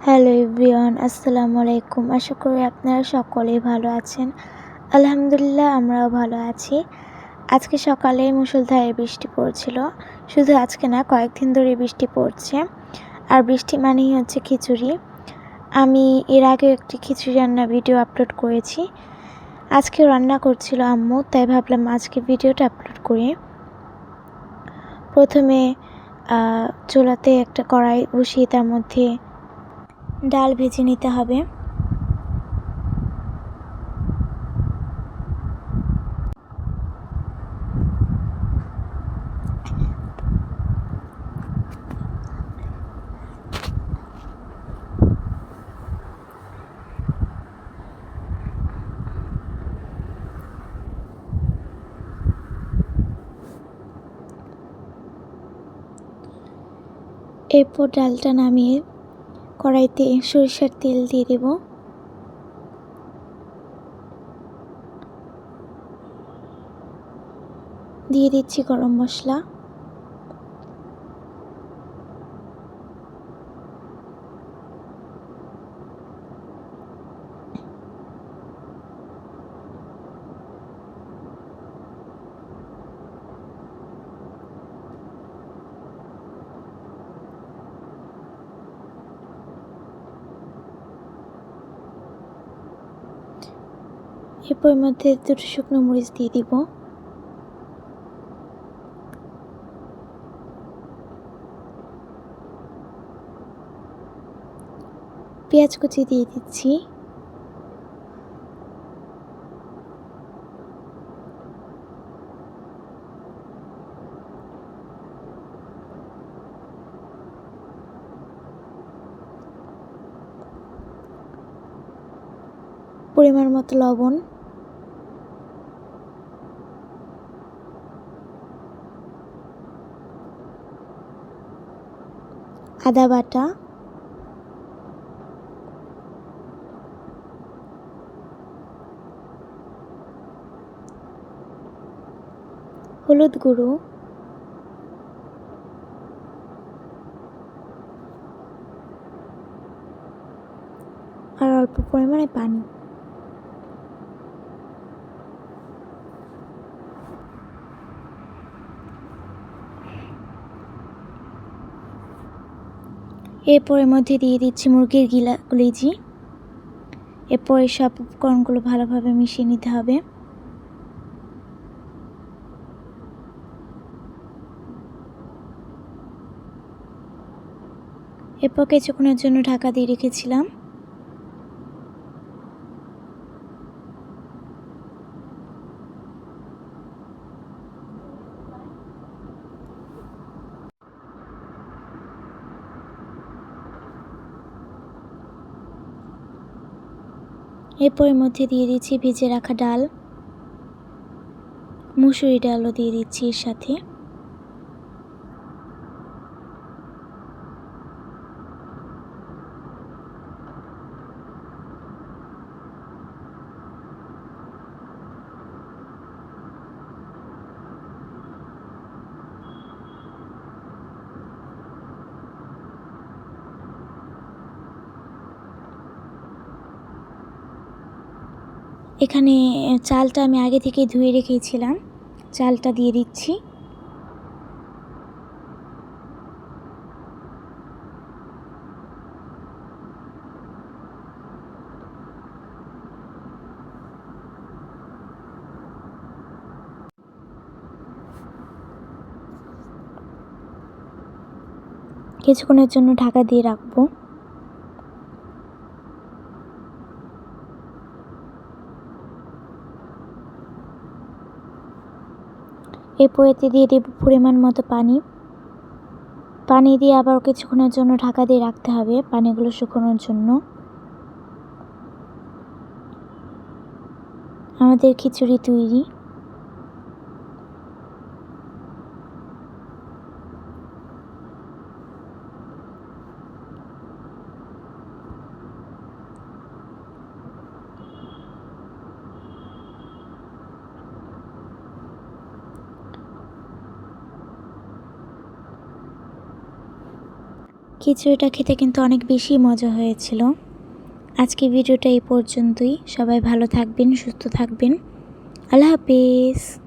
Hello everyone, আসসালামু আলাইকুম। আশা করি আপনারা সকলেই ভালো আছেন। আলহামদুলিল্লাহ আমরাও ভালো আছি। আজকে সকালে মুষলধারে বৃষ্টি পড়ছিল। শুধু আজকে না, কয়েকদিন ধরে বৃষ্টি পড়ছে। আর বৃষ্টি মানেই হচ্ছে খিচুড়ি। আমি এর আগেও একটি খিচুড়ি রান্নার ভিডিও আপলোড করেছি। আজকেও রান্না করছিল আম্মু, তাই ভাবলাম আজকে ভিডিওটা আপলোড করি। প্রথমে চুলাতে একটা কড়াই বসিয়ে তার মধ্যে ডাল ভেজে নিতে হবে। এরপর ডালটা নামিয়ে কড়াইতে সরিষার তেল দিয়ে দেব। দিয়ে দিচ্ছি গরম মশলা, এরপর মধ্যে দুটো শুকনো মরিচ দিয়ে দিব। পেঁয়াজ কুচি দিয়ে দিচ্ছি। পরিমাণ মতো লবণ, আদা বাটা, হলুদ গুঁড়ো, আর অল্প পরিমাণে পানি। এরপর এর মধ্যে দিয়ে দিচ্ছি মুরগির লেজি। এরপর সব উপকরণগুলো ভালোভাবে মিশিয়ে নিতে হবে। এরপর কিছুক্ষণের জন্য ঢাকা দিয়ে রেখেছিলাম। এরপর এর মধ্যে দিয়ে দিচ্ছি ভেজে রাখা ডাল, মুসুরি ডালও দিয়ে দিচ্ছি এর সাথে। এখানে চালটা আমি আগে থেকেই ধুয়ে রেখেছিলাম, চালটা দিয়ে দিচ্ছি। কিছুক্ষণের জন্য ঢাকা দিয়ে রাখবো। এরপর এতে দিয়ে দেব পরিমাণ মতো পানি। পানি দিয়ে আবার কিছুক্ষণের জন্য ঢাকা দিয়ে রাখতে হবে, পানিগুলো শুকানোর জন্য। আমাদের খিচুড়ি তৈরি। খিচুড়িটা খেতে কিন্তু অনেক বেশি মজা হয়েছিল। আজকে ভিডিওটা এই পর্যন্তই। সবাই ভালো থাকবেন, সুস্থ থাকবেন। আল্লাহ হাফেজ।